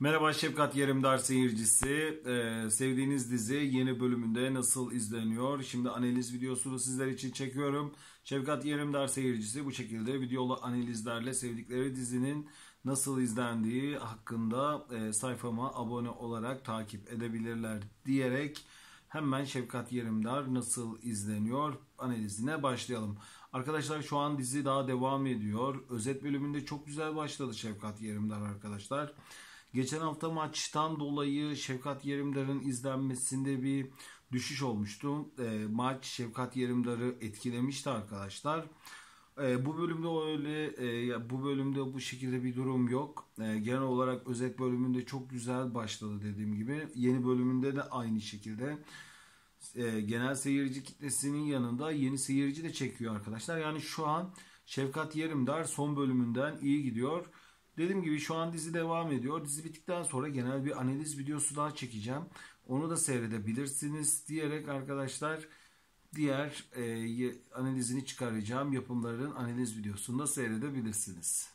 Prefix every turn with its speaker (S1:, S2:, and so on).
S1: Merhaba Şefkat Yerimdar seyircisi. Sevdiğiniz dizi yeni bölümünde nasıl izleniyor? Şimdi analiz videosunu sizler için çekiyorum. Şefkat Yerimdar seyircisi bu şekilde videolu analizlerle sevdikleri dizinin nasıl izlendiği hakkında sayfama abone olarak takip edebilirler diyerek hemen Şefkat Yerimdar nasıl izleniyor analizine başlayalım. Arkadaşlar şu an dizi daha devam ediyor. Özet bölümünde çok güzel başladı Şefkat Yerimdar arkadaşlar. Geçen hafta maçtan dolayı Şefkat Yerimdar'ın izlenmesinde bir düşüş olmuştu. Maç Şefkat Yerimdar'ı etkilemişti arkadaşlar. Bu bölümde bu bölümde bu şekilde bir durum yok. Genel olarak özet bölümünde çok güzel başladı dediğim gibi. Yeni bölümünde de aynı şekilde. Genel seyirci kitlesinin yanında yeni seyirci de çekiyor arkadaşlar. Yani şu an Şefkat Yerimdar son bölümünden iyi gidiyor. Dediğim gibi şu an dizi devam ediyor. Dizi bittikten sonra genel bir analiz videosu daha çekeceğim. Onu da seyredebilirsiniz diyerek arkadaşlar diğer analizini çıkaracağım yapımların analiz videosunu da seyredebilirsiniz.